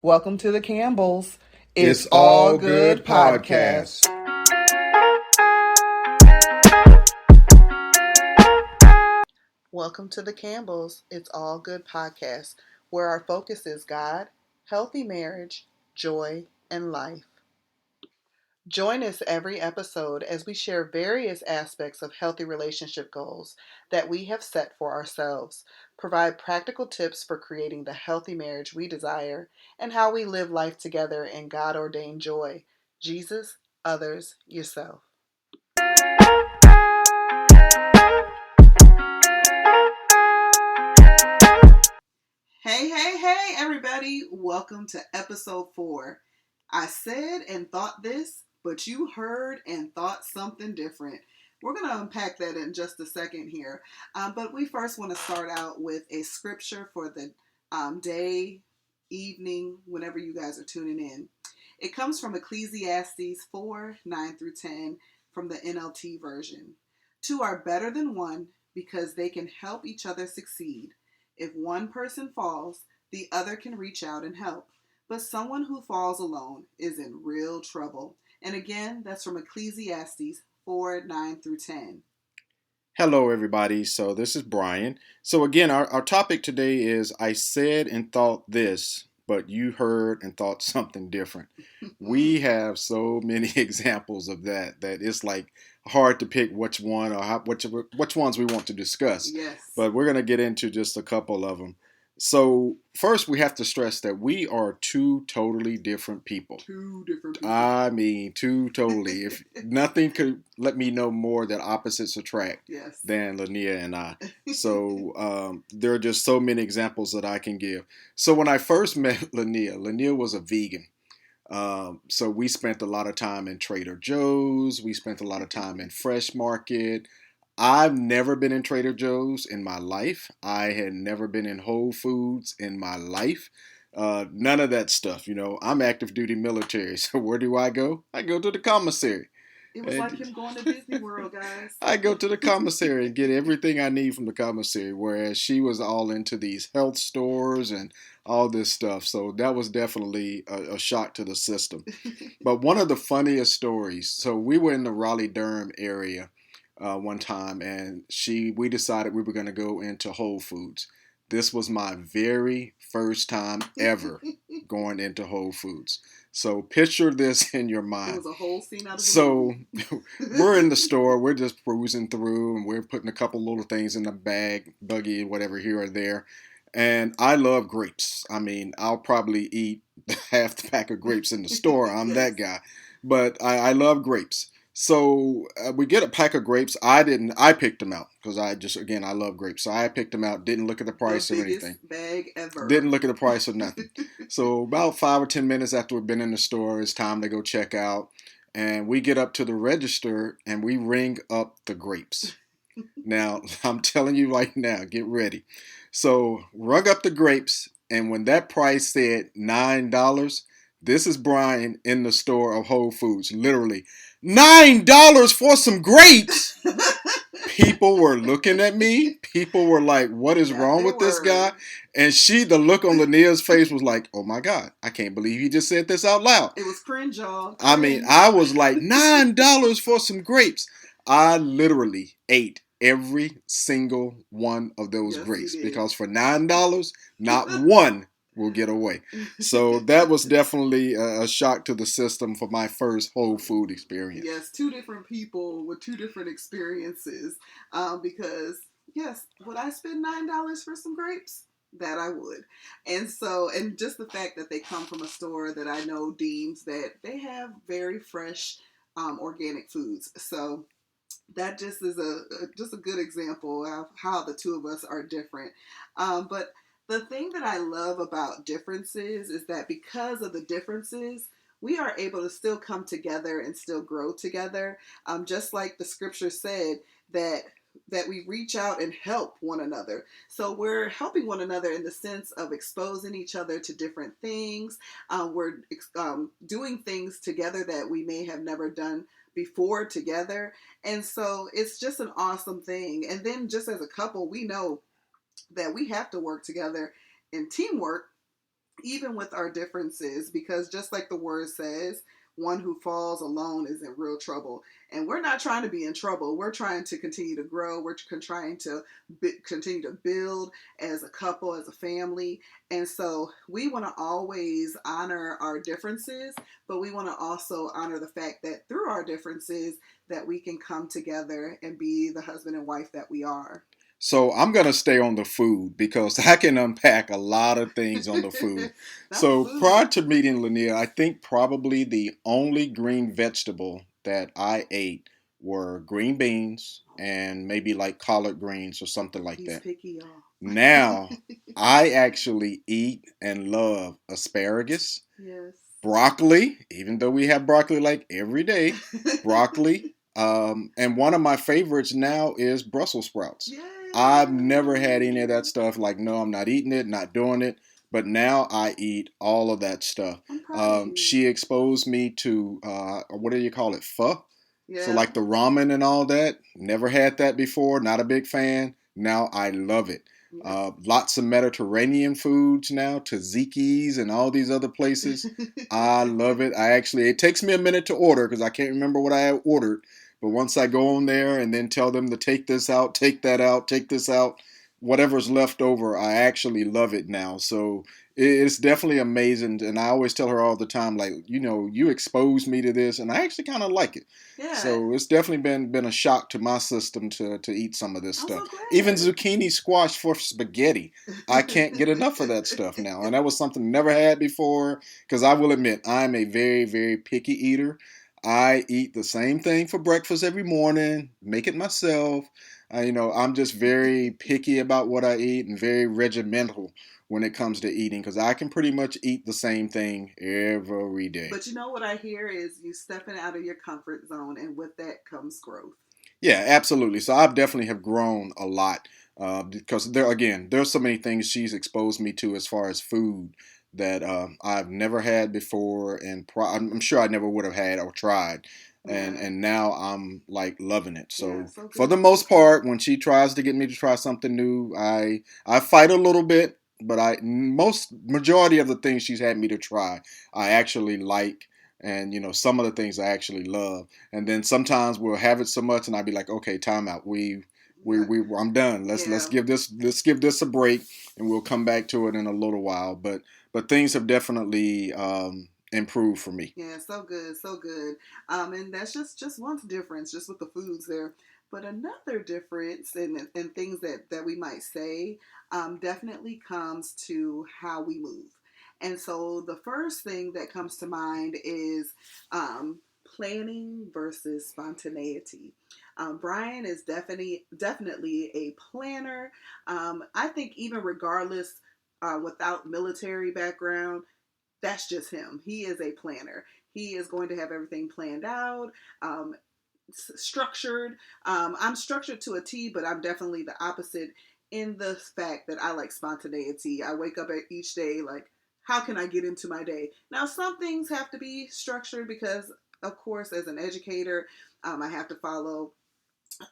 Welcome to the Campbells. It's All Good Podcast. Welcome to the Campbells. It's All Good Podcast, where our focus is God, healthy marriage, joy, and life. Join us every episode as we share various aspects of healthy relationship goals that we have set for ourselves, provide practical tips for creating the healthy marriage we desire, and how we live life together in God ordained joy. Jesus, others, yourself. Hey, everybody. Welcome to episode 4. I said and thought this, but you heard and thought something different. We're going to unpack that in just a second here. But we first want to start out with a scripture for the day, evening, whenever you guys are tuning in. It comes from Ecclesiastes 4, 9 through 10 from the NLT version. Two are better than one because they can help each other succeed. If one person falls, the other can reach out and help. But someone who falls alone is in real trouble. And again, that's from Ecclesiastes 4, 9 through 10. Hello, everybody. So this is Brian. So again, our topic today is I said and thought this, but you heard and thought something different. We have so many examples of that it's like hard to pick which one or which ones we want to discuss. Yes. But we're going to get into just a couple of them. So first, we have to stress that we are two totally different people. Two different people. I mean, two totally. If nothing could let me know more that opposites attract Yes. than Lania and I. So there are just so many examples that I can give. So when I first met Lania was a vegan. So we spent a lot of time in Trader Joe's. We spent a lot of time in Fresh Market. I've never been in Trader Joe's in my life. I had never been in Whole Foods in my life. None of that stuff. You know, I'm active duty military. So where do I go? I go to the commissary. It was like him going to Disney World, guys. I go to the commissary and get everything I need from the commissary, whereas she was all into these health stores and all this stuff. So that was definitely a shock to the system. But one of the funniest stories, so we were in the Raleigh-Durham area one time, and we decided we were going to go into Whole Foods. This was my very first time ever going into Whole Foods. So picture this in your mind. It was a whole scene out of the So we're in the store, we're just cruising through, and we're putting a couple little things in the buggy, whatever, here or there. And I love grapes. I mean, I'll probably eat half the pack of grapes in the store. I'm that guy. But I love grapes. So we get a pack of grapes. I picked them out because I love grapes. So I picked them out, didn't look at the price or anything. Bag ever. Didn't look at the price or nothing. So about 5 or 10 minutes after we've been in the store, it's time to go check out. And we get up to the register and we ring up the grapes. Now, I'm telling you right now, get ready. So rung up the grapes, and when that price said $9, this is Brian in the store of Whole Foods. Literally, $9 for some grapes. People were looking at me. People were like, what is wrong with this guy? And the look on Lania's face was like, oh my God, I can't believe he just said this out loud. It was cringe, y'all. I mean, I was like, $9 for some grapes. I literally ate every single one of those grapes because for $9, not one will get away. So that was definitely a shock to the system for my first Whole Food experience. Yes, two different people with two different experiences. Because, yes, would I spend $9 for some grapes? That I would. And just the fact that they come from a store that I know deems that they have very fresh organic foods. So that just is a good example of how the two of us are different. But the thing that I love about differences is that because of the differences, we are able to still come together and still grow together. Just like the scripture said that we reach out and help one another. So we're helping one another in the sense of exposing each other to different things. We're doing things together that we may have never done before together. And so it's just an awesome thing. And then just as a couple, we know that we have to work together in teamwork even with our differences, because just like the word says, one who falls alone is in real trouble. And we're not trying to be in trouble. We're trying to continue to grow. We're trying to continue to build as a couple, as a family. And so we want to always honor our differences, but we want to also honor the fact that through our differences that we can come together and be the husband and wife that we are. So I'm gonna stay on the food because I can unpack a lot of things on the food. Not So food. prior to meeting Lanier, I think probably the only green vegetable that I ate were green beans and maybe like collard greens or something like He's that. picky, y'all. Now I actually eat and love asparagus, Yes. broccoli, even though we have broccoli like every day, broccoli. And one of my favorites now is Brussels sprouts. I've never had any of that Yay. stuff. Like, no, I'm not eating it, not doing it. But now I eat all of that stuff. I'm proud of you. She exposed me to, what do you call it, pho? So, Yeah. like the ramen and all that. Never had that before. Not a big fan. Now I love it. Yes. Lots of Mediterranean foods now, tzatziki's and all these other places. I love it. It takes me a minute to order because I can't remember what I ordered. But once I go on there and then tell them to take this out, take that out, take this out, whatever's left over, I actually love it now. So it's definitely amazing. And I always tell her all the time, like, you exposed me to this, and I actually kind of like it. Yeah. So it's definitely been a shock to my system to eat some of this I'm stuff. so glad. Even zucchini squash for spaghetti, I can't get enough of that stuff now. And that was something I never had before. Because I will admit, I'm a very, very picky eater. I eat the same thing for breakfast every morning, make it myself. I'm just very picky about what I eat and very regimental when it comes to eating because I can pretty much eat the same thing every day. But you know what I hear is you stepping out of your comfort zone, and with that comes growth. Yeah, absolutely. So I've definitely have grown a lot because there's so many things she's exposed me to as far as food that I've never had before, and I'm sure I never would have had or tried. And Yeah. and now I'm like loving it. Yeah. So So for the good. most part, when she tries to get me to try something new, I fight a little bit, but I most majority of the things she's had me to try, I actually like, and some of the things I actually love. And then sometimes we'll have it so much, and I'll be like, okay, time out. Yeah. I'm done. Let's Yeah. give this a break, and we'll come back to it in a little while. But things have definitely improved for me. Yeah, so good, so good. And that's just one difference, just with the foods there. But another difference, and things that we might say, definitely comes to how we move. And so the first thing that comes to mind is planning versus spontaneity. Brian is definitely a planner. I think even regardless, without military background, that's just him. He is a planner. He is going to have everything planned out, structured. I'm structured to a T, but I'm definitely the opposite in the fact that I like spontaneity. I wake up each day like, how can I get into my day? Now, some things have to be structured because, of course, as an educator, I have to follow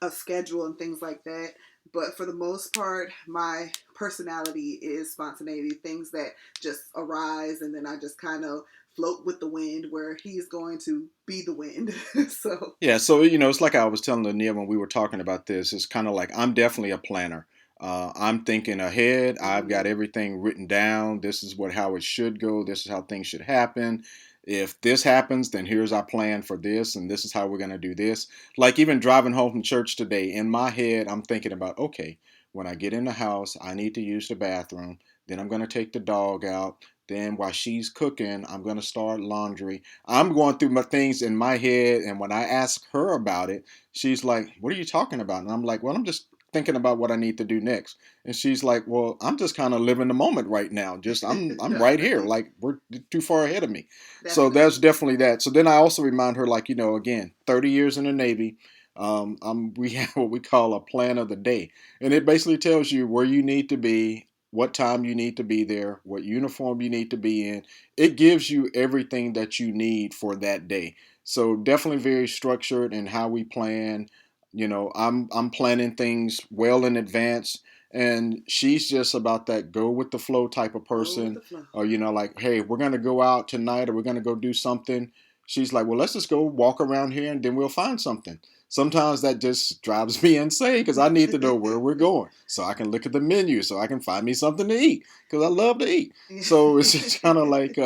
a schedule and things like that. But for the most part, my personality is spontaneity, things that just arise and then I just kind of float with the wind where he's going to be the wind. So, Yeah, so it's like I was telling Lanier when we were talking about this. It's kind of like I'm definitely a planner. I'm thinking ahead. I've got mm, everything written down. This is how it should go. This is how things should happen. If this happens, then here's our plan for this, and this is how we're gonna do this. Like even driving home from church today, in my head, I'm thinking about okay, when I get in the house, I need to use the bathroom. Then I'm gonna take the dog out. Then while she's cooking, I'm gonna start laundry. I'm going through my things in my head, and when I ask her about it, she's like, "What are you talking about?" And I'm like, "Well, I'm just thinking about what I need to do next." And she's like, "Well, I'm just kind of living the moment right now. Just I'm right here. definitely, Like we're too far ahead of me." So that's definitely. definitely that. So then I also remind her, like again, 30 years in the Navy. We have what we call a plan of the day, and it basically tells you where you need to be, what time you need to be there, what uniform you need to be in. It gives you everything that you need for that day. So definitely very structured in how we plan. I'm planning things well in advance. And she's just about that go with the flow type of Go with person. the flow. Or, like, hey, we're going to go out tonight or we're going to go do something. She's like, well, let's just go walk around here and then we'll find something. Sometimes that just drives me insane because I need to know where we're going so I can look at the menu so I can find me something to eat because I love to eat. So it's just kind of like,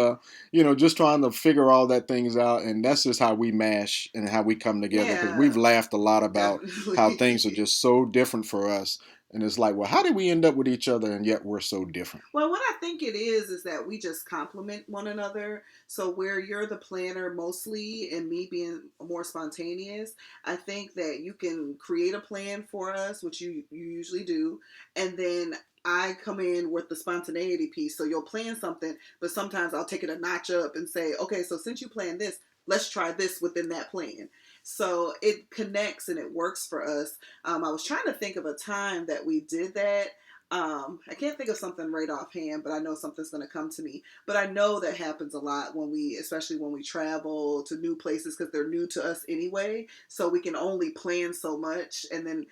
just trying to figure all that things out. And that's just how we mash and how we come together because Yeah, we've laughed a lot about how things are definitely. just so different for us. And it's like, well, how did we end up with each other and yet we're so different? Well, what I think it is that we just complement one another. So where you're the planner mostly and me being more spontaneous, I think that you can create a plan for us, which you usually do, and then I come in with the spontaneity piece. So you'll plan something, but sometimes I'll take it a notch up and say, okay, so since you planned this, let's try this within that plan. So it connects and it works for us. I was trying to think of a time that we did that. I can't think of something right offhand, but I know something's going to come to me. But I know that happens a lot especially when we travel to new places because they're new to us anyway. So we can only plan so much, and then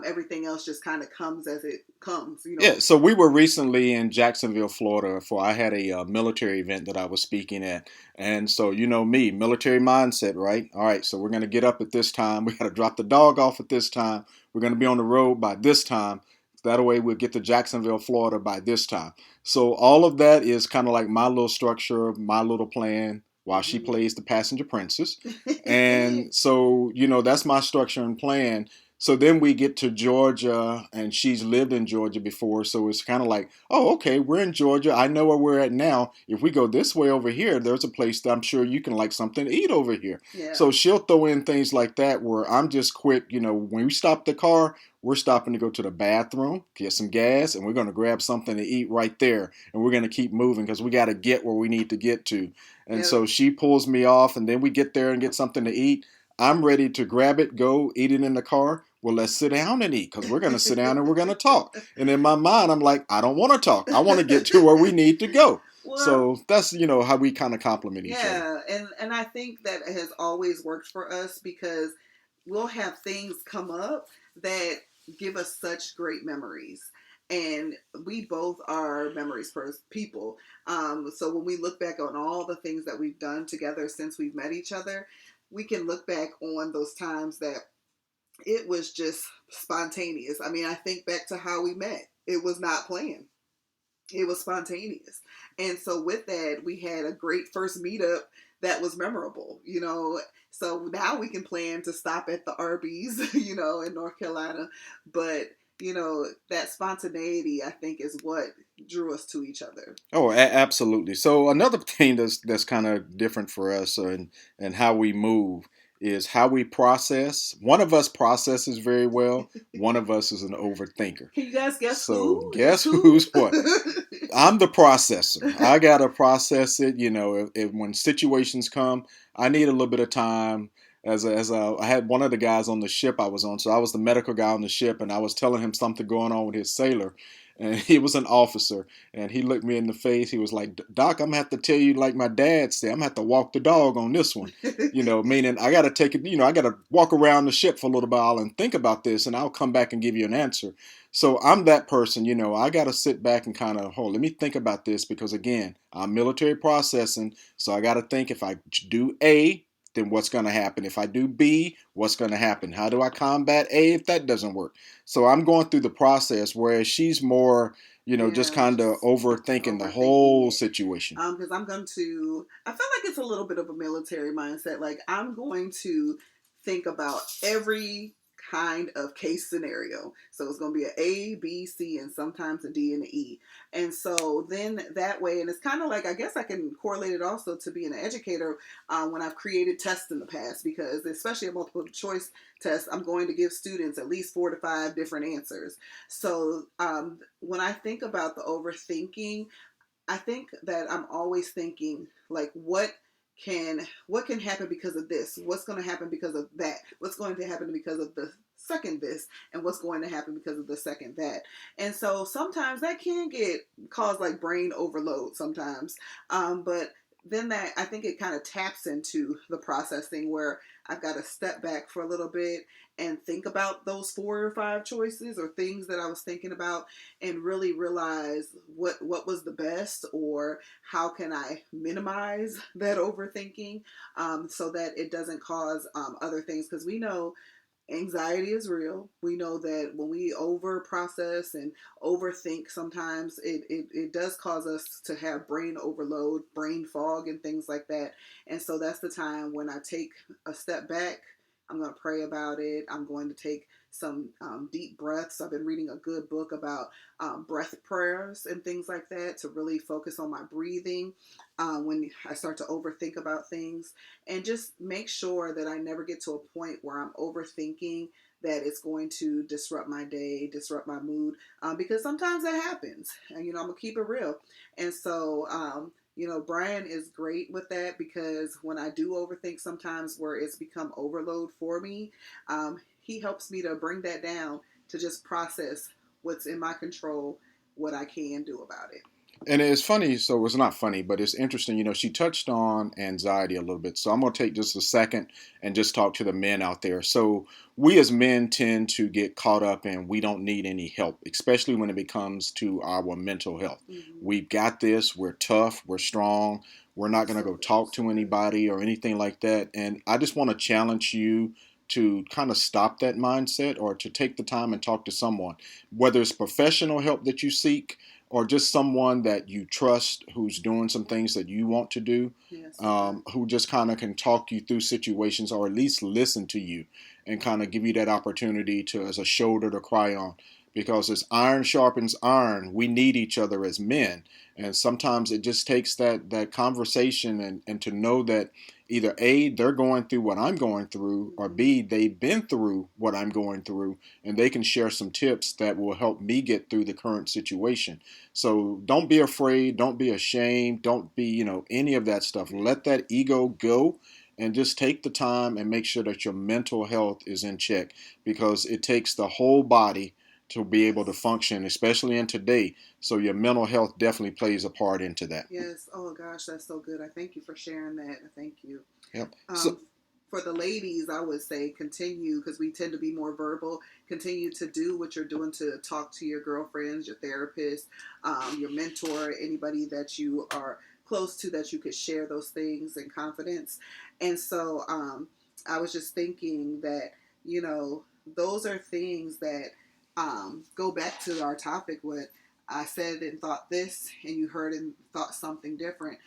everything else just kind of comes as it comes. Yeah, so we were recently in Jacksonville, Florida, for I had a military event that I was speaking at, and so me, military mindset, right? All right, so we're gonna get up at this time. We got to drop the dog off at this time. We're gonna be on the road by this time. That way, we'll get to Jacksonville, Florida by this time. So all of that is kind of like my little structure, my little plan, while she Mm-hmm. plays the passenger princess, and so that's my structure and plan. So then we get to Georgia, and she's lived in Georgia before. So it's kind of like, oh, okay, we're in Georgia. I know where we're at now. If we go this way over here, there's a place that I'm sure you can like something to eat over here. Yeah. So she'll throw in things like that where I'm just quick. When we stop the car, we're stopping to go to the bathroom, get some gas, and we're going to grab something to eat right there. And we're going to keep moving because we got to get where we need to get to. And Yeah. so she pulls me off, and then we get there and get something to eat. I'm ready to grab it, go eat it in the car. Well, let's sit down and eat because we're going to sit down and we're going to talk. And in my mind, I'm like, I don't want to talk. I want to get to where we need to go. Well, So that's, how we kind of complement each other. yeah, and I think that has always worked for us because we'll have things come up that give us such great memories. And we both are memories people. So when we look back on all the things that we've done together since we've met each other, we can look back on those times that it was just spontaneous. I mean, I think back to how we met. It was not planned. It was spontaneous. And so with that, we had a great first meetup that was memorable. So now we can plan to stop at the Arby's, in North Carolina. But, that spontaneity, I think, is what drew us to each other. Oh, absolutely. So another thing that's kind of different for us and how we move is how we process. One of us processes very well. One of us is an overthinker. Can you guys guess So who is guess who? who's what? I'm the processor. I gotta process it. If when situations come, I need a little bit of time. I had one of the guys on the ship I was on, so I was the medical guy on the ship, and I was telling him something going on with his sailor, and he was an officer, and he looked me in the face. He was like, "Doc, I'm gonna have to tell you like my dad said. I'm gonna have to walk the dog on this one." Meaning I gotta take it. I gotta walk around the ship for a little while and think about this, and I'll come back and give you an answer. So I'm that person, I got to sit back and kind of, let me think about this because again, I'm military processing. So I got to think if I do A, then what's going to happen? If I do B, what's going to happen? How do I combat A if that doesn't work? So I'm going through the process whereas she's more, just Yeah, kind of just overthinking the overthinking whole it. situation. Because I feel like it's a little bit of a military mindset. Like I'm going to think about every kind of case scenario. So it's going to be an A, B, C, and sometimes a D and an E. And so then that way, and it's kind of like, I guess I can correlate it also to being an educator when I've created tests in the past, because especially a multiple choice test, I'm going to give students at least 4 to 5 different answers. So when I think about the overthinking, I think that I'm always thinking like what can happen because of this? What's going to happen because of that? What's going to happen because of the second this, and what's going to happen because of the second that? And so sometimes that can get cause like brain overload sometimes. But then that, I think it kind of taps into the processing where I've got to step back for a little bit and think about those 4 or 5 choices or things that I was thinking about, and really realize what was the best, or how can I minimize that overthinking, so that it doesn't cause other things, because we know anxiety is real. We know that when we over process and overthink, sometimes it does cause us to have brain overload, brain fog, and things like that. And so that's the time when I take a step back. I'm going to pray about it. I'm going to take some deep breaths. I've been reading a good book about breath prayers and things like that, to really focus on my breathing when I start to overthink about things, and just make sure that I never get to a point where I'm overthinking that it's going to disrupt my day, disrupt my mood, because sometimes that happens. And, I'm going to keep it real. And so, Brian is great with that, because when I do overthink sometimes where it's become overload for me, he helps me to bring that down, to just process what's in my control, what I can do about it. And it's funny, so it's not funny, but it's interesting. She touched on anxiety a little bit. So I'm going to take just a second and just talk to the men out there. So we as men tend to get caught up in we don't need any help, especially when it comes to our mental health. Mm-hmm. We've got this. We're tough. We're strong. We're not going to go talk to anybody or anything like that. And I just want to challenge you to kind of stop that mindset, or to take the time and talk to someone, whether it's professional help that you seek, or just someone that you trust who's doing some things that you want to do, Yes. who just kind of can talk you through situations, or at least listen to you and kind of give you that opportunity to, as a shoulder to cry on. Because as iron sharpens iron, we need each other as men. And sometimes it just takes that conversation, and to know that either A, they're going through what I'm going through, or B, they've been through what I'm going through, and they can share some tips that will help me get through the current situation. So don't be afraid. Don't be ashamed. Don't be, any of that stuff. Let that ego go, and just take the time and make sure that your mental health is in check, because it takes the whole body to be able to function, especially in today. So your mental health definitely plays a part into that. Yes. Oh gosh, that's so good. I thank you for sharing that. Thank you. Yep. For the ladies, I would say continue, because we tend to be more verbal. Continue to do what you're doing, to talk to your girlfriends, your therapist, your mentor, anybody that you are close to, that you could share those things in confidence. And so I was just thinking that, those are things that go back to our topic, what I said and thought this, and you heard and thought something different,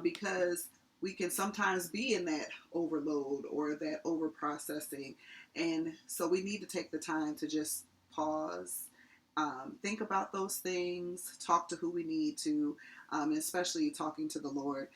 because we can sometimes be in that overload or that over processing. And so we need to take the time to just pause, think about those things, talk to who we need to, especially talking to the Lord.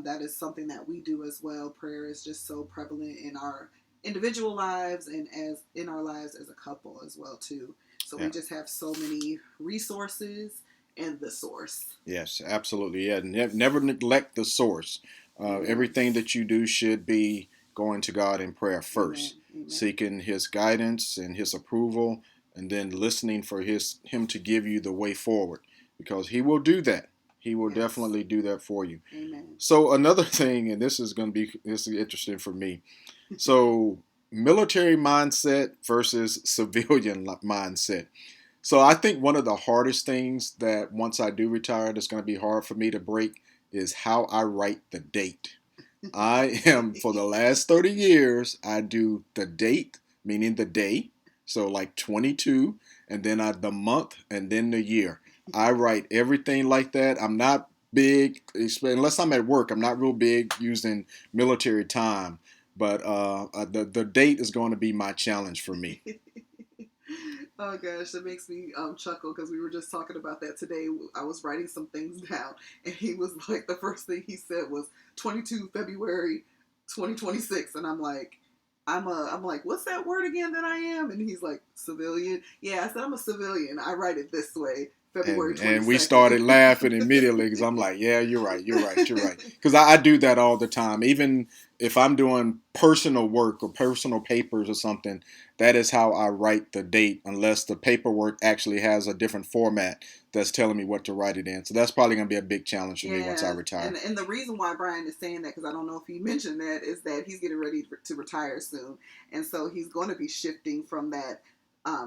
That is something that we do as well. Prayer is just so prevalent in our individual lives, and as in our lives as a couple as well too. So we just have so many resources and the source. Yes, absolutely. Yeah, never neglect the source. Everything that you do should be going to God in prayer first, Amen. seeking His guidance and His approval, and then listening for Him to give you the way forward, because He will do that. He will definitely do that for you. Amen. So another thing, and this is interesting for me. So military mindset versus civilian mindset. So I think one of the hardest things that once I do retire, that's going to be hard for me to break, is how I write the date. I am, for the last 30 years, I do the date, meaning the day. So like 22, and then the month, and then the year. I write everything like that. I'm not big, unless I'm at work, I'm not real big using military time. But the date is going to be my challenge for me. Oh gosh, that makes me chuckle, because we were just talking about that today. I was writing some things down, and he was like, the first thing he said was 22 February 2026, and I'm like, I'm like, what's that word again that I am? And he's like, civilian. Yeah, I said I'm a civilian. I write it this way. February 22nd. And we started laughing immediately, because I'm like, yeah, you're right. Because I do that all the time. Even if I'm doing personal work or personal papers or something, that is how I write the date, unless the paperwork actually has a different format that's telling me what to write it in. So that's probably going to be a big challenge for me once I retire. And the reason why Brian is saying that, because I don't know if he mentioned that, is that he's getting ready to retire soon. And so he's going to be shifting from that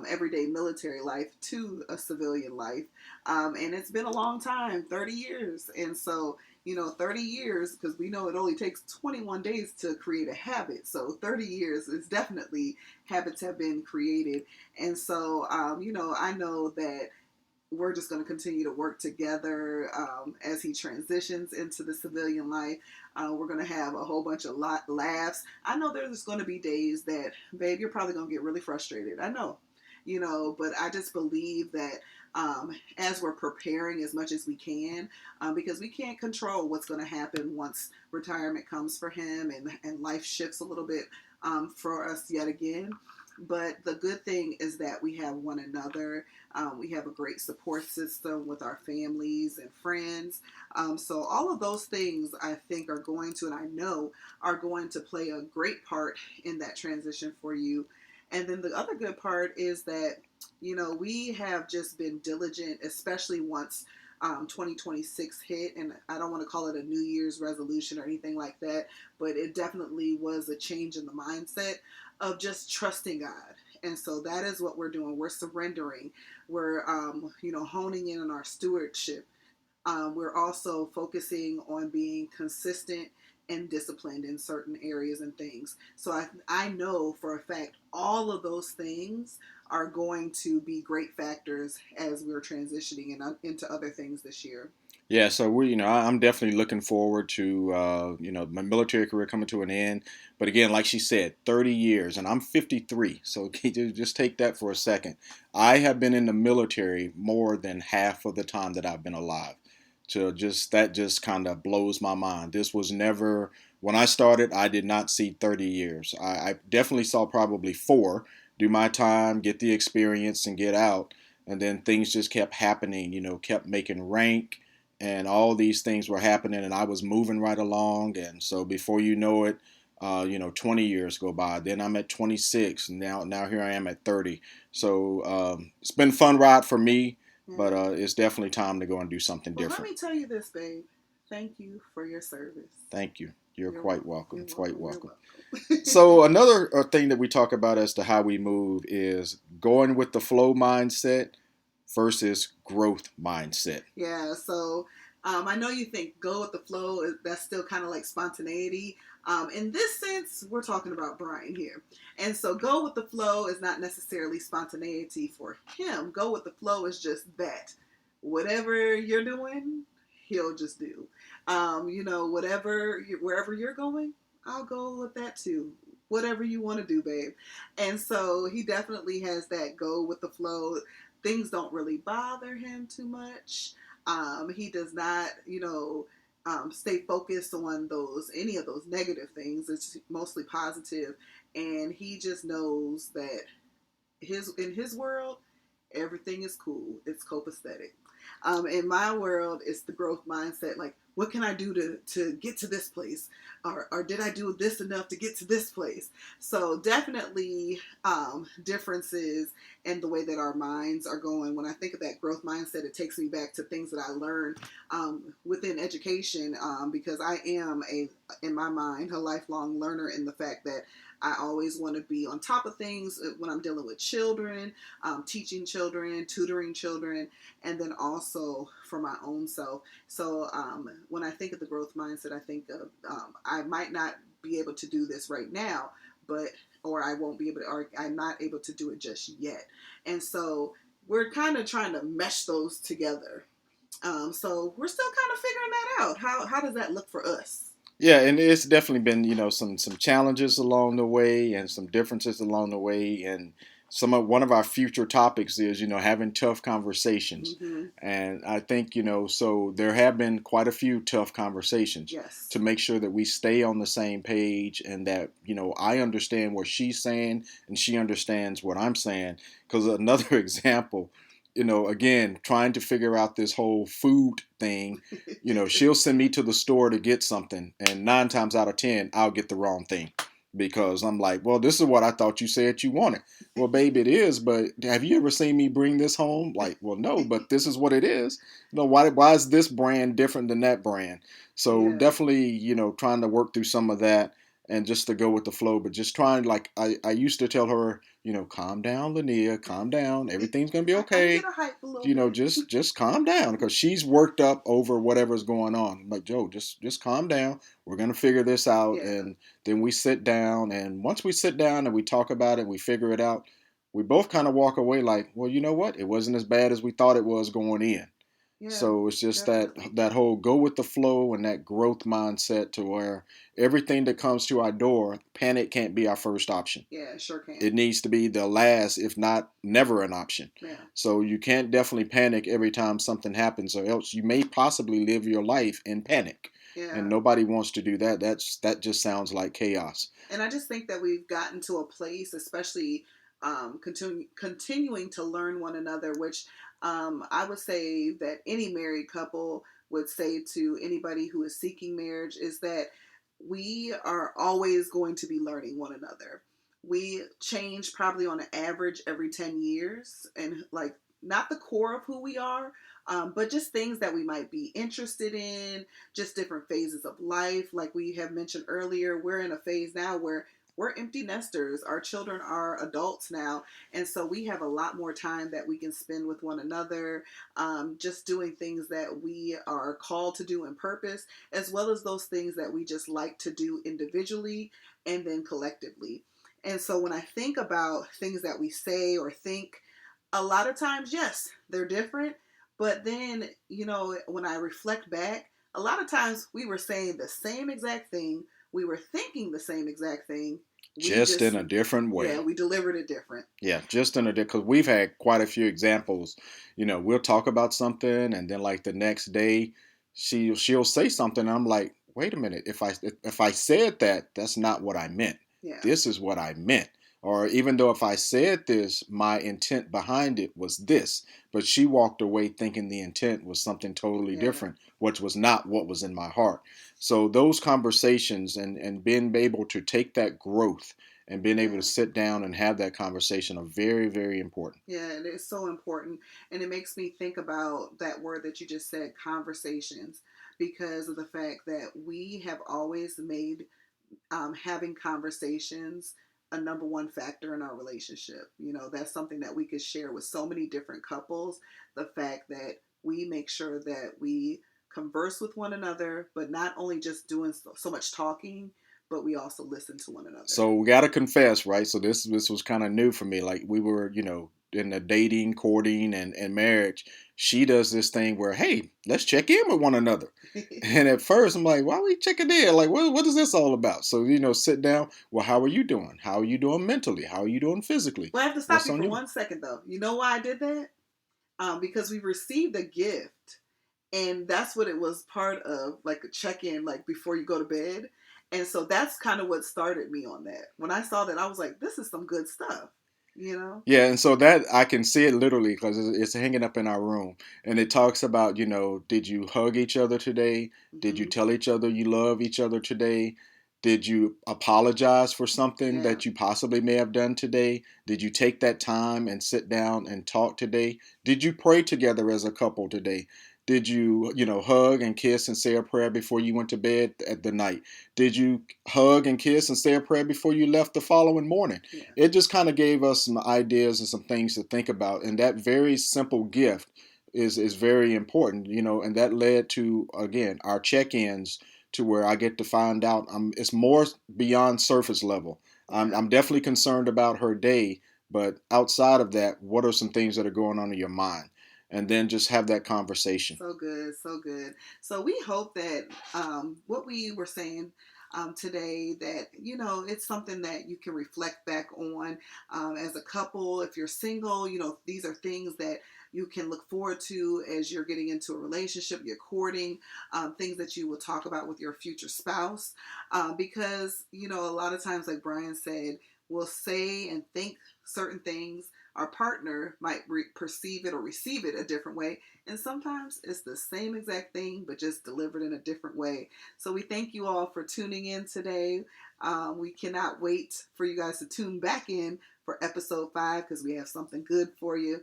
everyday military life to a civilian life. And it's been a long time, 30 years. And so, 30 years, because we know it only takes 21 days to create a habit. So 30 years is definitely, habits have been created. And so, I know that we're just going to continue to work together as he transitions into the civilian life. We're going to have a whole bunch of laughs. I know there's going to be days that, babe, you're probably going to get really frustrated. I know, but I just believe that as we're preparing as much as we can, because we can't control what's going to happen once retirement comes for him and life shifts a little bit for us yet again. But the good thing is that we have one another. We have a great support system with our families and friends. So all of those things I think are going to, and I know are going to play a great part in that transition for you. And then the other good part is that, we have just been diligent, especially once 2026 hit. And I don't want to call it a New Year's resolution or anything like that, but it definitely was a change in the mindset of just trusting God. And so that is what we're doing. We're surrendering. We're, honing in on our stewardship. We're also focusing on being consistent and disciplined in certain areas and things. So I know for a fact all of those things are going to be great factors as we're transitioning into other things this year. Yeah, so I'm definitely looking forward to, my military career coming to an end. But again, like she said, 30 years, and I'm 53. So just take that for a second. I have been in the military more than half of the time that I've been alive. So that just kind of blows my mind. This was never, when I started, I did not see 30 years. I definitely saw probably 4, do my time, get the experience, and get out. And then things just kept happening, kept making rank, and all these things were happening, and I was moving right along. And so before you know it, 20 years go by. Then I'm at 26, and now here I am at 30. So it's been a fun ride for me, but it's definitely time to go and do something different. Let me tell you this, babe. Thank you for your service. Thank you. You're quite welcome. You're quite welcome. welcome. So another thing that we talk about as to how we move is going with the flow mindset versus growth mindset. Yeah, so I know you think go with the flow, that's still kind of like spontaneity. In this sense, we're talking about Brian here. And so go with the flow is not necessarily spontaneity for him. Go with the flow is just that. Whatever you're doing, he'll just do. Wherever you're going, I'll go with that too. Whatever you want to do, babe. And so he definitely has that go with the flow. Things don't really bother him too much. He does not, stay focused on any of those negative things. It's mostly positive, and he just knows that in his world, everything is cool. It's copacetic. In my world, it's the growth mindset. Like, what can I do to get to this place? Or did I do this enough to get to this place? So definitely differences in the way that our minds are going. When I think of that growth mindset, it takes me back to things that I learned within education because I am, in my mind, a lifelong learner in the fact that I always want to be on top of things when I'm dealing with children, teaching children, tutoring children, and then also for my own self. So when I think of the growth mindset, I think of I might not be able to do this right now, or I won't be able to, or I'm not able to do it just yet. And so we're kind of trying to mesh those together. So we're still kind of figuring that out. How does that look for us? Yeah, and it's definitely been, some challenges along the way and some differences along the way. And one of our future topics is, having tough conversations. Mm-hmm. And I think, so there have been quite a few tough conversations. Yes. To make sure that we stay on the same page and that, I understand what she's saying and she understands what I'm saying. Because another example again, trying to figure out this whole food thing, she'll send me to the store to get something, and 9 times out of 10, I'll get the wrong thing because I'm like, well, this is what I thought you said you wanted. Well, babe, it is, but have you ever seen me bring this home? Like, well, no, but this is what it is. Why is this brand different than that brand? So Yeah. definitely, trying to work through some of that and just to go with the flow, but just trying, like I used to tell her, calm down, Linnea, calm down. Everything's gonna be I get okay. a hype a little bit. Just calm down because she's worked up over whatever's going on. I'm like, Joe, just calm down. We're gonna figure this out, Yeah. and then we sit down. And once we sit down and we talk about it, we figure it out. We both kind of walk away like, well, you know what? It wasn't as bad as we thought it was going in. Yeah. So it's just Definitely. that whole go with the flow and that growth mindset to where everything that comes to our door, panic can't be our first option. Yeah, it sure can. It needs to be the last, if not never an option. Yeah. So you can't definitely panic every time something happens, or else you may possibly live your life in panic. And Yeah. nobody wants to do that. That just sounds like chaos. And I just think that we've gotten to a place, especially continuing to learn one another, which I would say that any married couple would say to anybody who is seeking marriage is that we are always going to be learning one another. We change probably on an average every 10 years, and like not the core of who we are, but just things that we might be interested in, just different phases of life. Like we have mentioned earlier, we're in a phase now where we're empty nesters. Our children are adults now. And so we have a lot more time that we can spend with one another, just doing things that we are called to do in purpose, as well as those things that we just like to do individually and then collectively. And so when I think about things that we say or think, a lot of times, yes, they're different. But then, when I reflect back, a lot of times we were saying the same exact thing. We were thinking the same exact thing. We Just just, in a different yeah, way. we delivered it different. Yeah, just in a because we've had quite a few examples. We'll talk about something, and then like the next day, she'll say something. And I'm like, wait a minute. If I said that, that's not what I meant. Yeah. This is what I meant. Or even though if I said this, my intent behind it was this, but she walked away thinking the intent was something totally Yeah. different, which was not what was in my heart. So those conversations and being able to take that growth and being able Yeah. to sit down and have that conversation are very, very important. Yeah, it is so important. And it makes me think about that word that you just said, conversations, because of the fact that we have always made having conversations a number one factor in our relationship. That's something that we could share with so many different couples. The fact that we make sure that we converse with one another, but not only just doing so much talking, but we also listen to one another. So we gotta confess, right? So this was kind of new for me. Like we were, in the dating, courting, and marriage. She does this thing where, hey, let's check in with one another. And at first, I'm like, why are we checking in? Like, what is this all about? So, sit down. Well, how are you doing? How are you doing mentally? How are you doing physically? Well, I have to stop What's you on for you? 1 second, though. You know why I did that? Because we received a gift, and that's what it was part of, like a check-in, like before you go to bed. And so that's kind of what started me on that. When I saw that, I was like, this is some good stuff. Yeah, and so that I can see it literally because it's hanging up in our room, and it talks about, did you hug each other today? Did you Mm-hmm. tell each other you love each other today? Did you apologize for something Yeah. that you possibly may have done today? Did you take that time and sit down and talk today? Did you pray together as a couple today? Did you, hug and kiss and say a prayer before you went to bed at the night? Did you hug and kiss and say a prayer before you left the following morning? Yeah. It just kind of gave us some ideas and some things to think about. And that very simple gift is very important, and that led to, again, our check-ins to where I get to find out it's more beyond surface level. Yeah. I'm definitely concerned about her day, but outside of that, what are some things that are going on in your mind? And then just have that conversation. So good, so good. So we hope that what we were saying today, that it's something that you can reflect back on as a couple. If you're single, these are things that you can look forward to as you're getting into a relationship, you're courting, things that you will talk about with your future spouse. Because a lot of times, like Brian said, we'll say and think certain things our partner might perceive it or receive it a different way. And sometimes it's the same exact thing, but just delivered in a different way. So we thank you all for tuning in today. We cannot wait for you guys to tune back in for episode 5 because we have something good for you.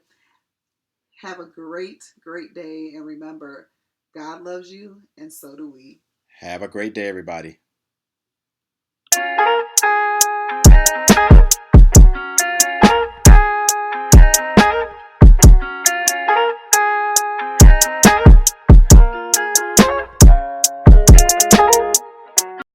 Have a great, great day. And remember, God loves you, and so do we. Have a great day, everybody.